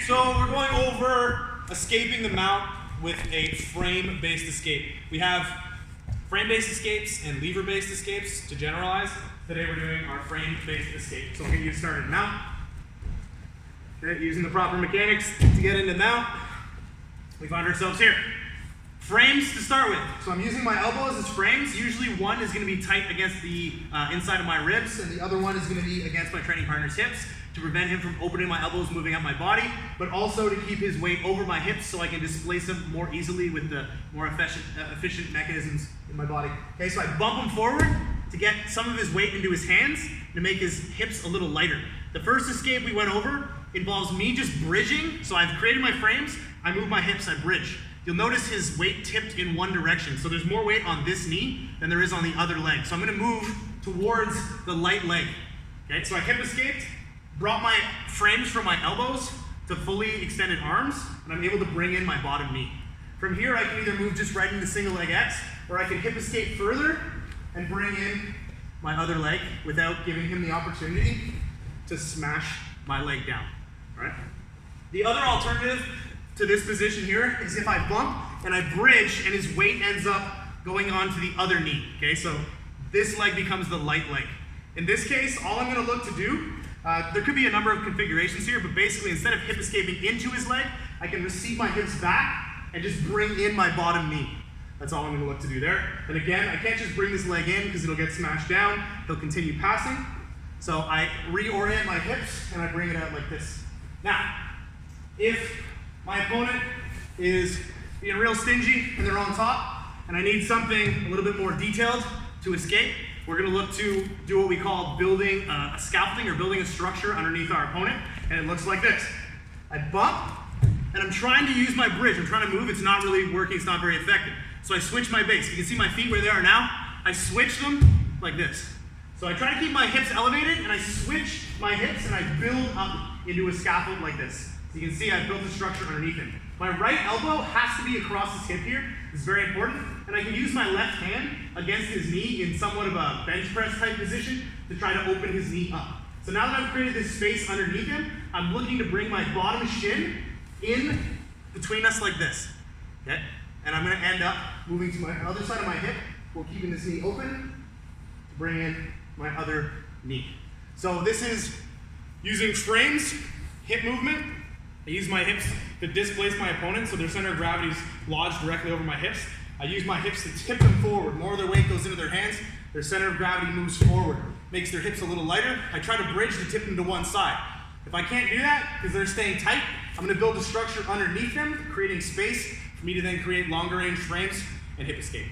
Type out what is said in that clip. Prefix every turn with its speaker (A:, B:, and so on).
A: so we're going over escaping the mount with a frame-based escape. We have frame-based escapes and lever-based escapes to generalize. Today we're doing our frame-based escape. So we're going to get started mount. Okay, using the proper mechanics to get into mount, we find ourselves here. Frames to start with. So I'm using my elbows as frames. Usually one is going to be tight against the inside of my ribs, and the other one is going to be against my training partner's hips to prevent him from opening my elbows, moving up my body, but also to keep his weight over my hips so I can displace him more easily with the more efficient mechanisms in my body. Okay, so I bump him forward to get some of his weight into his hands to make his hips a little lighter. The first escape we went over involves me just bridging. So I've created my frames, I move my hips, I bridge. You'll notice his weight tipped in one direction. So there's more weight on this knee than there is on the other leg. So I'm gonna move towards the light leg. Okay, so I hip escaped, brought my frames from my elbows to fully extended arms, and I'm able to bring in my bottom knee. From here, I can either move just right into single leg X, or I can hip escape further and bring in my other leg without giving him the opportunity to smash my leg down. All right? The other alternative to this position here is if I bump and I bridge and his weight ends up going onto the other knee. Okay, so this leg becomes the light leg. In this case, all I'm going to look to do, there could be a number of configurations here, but basically instead of hip escaping into his leg, I can receive my hips back and just bring in my bottom knee. That's all I'm going to look to do there. And again, I can't just bring this leg in because it'll get smashed down. He'll continue passing. So I reorient my hips and I bring it out like this. Now, if my opponent is being real stingy and they're on top, and I need something a little bit more detailed to escape, we're going to look to do what we call building a scaffolding or building a structure underneath our opponent, and it looks like this. I bump, and I'm trying to use my bridge. I'm trying to move. It's not really working. It's not very effective. So I switch my base. You can see my feet where they are now. I switch them like this. So I try to keep my hips elevated, and I switch my hips, and I build up into a scaffold like this. So you can see I've built a structure underneath him. My right elbow has to be across his hip here. This is very important. And I can use my left hand against his knee in somewhat of a bench press type position to try to open his knee up. So now that I've created this space underneath him, I'm looking to bring my bottom shin in between us like this. Okay? And I'm going to end up moving to my other side of my hip while keeping this knee open to bring in my other knee. So this is using frames, hip movement. I use my hips to displace my opponent so their center of gravity is lodged directly over my hips. I use my hips to tip them forward. More of their weight goes into their hands. Their center of gravity moves forward. Makes their hips a little lighter. I try to bridge to tip them to one side. If I can't do that because they're staying tight, I'm going to build a structure underneath them, creating space for me to then create longer range frames and hip escape.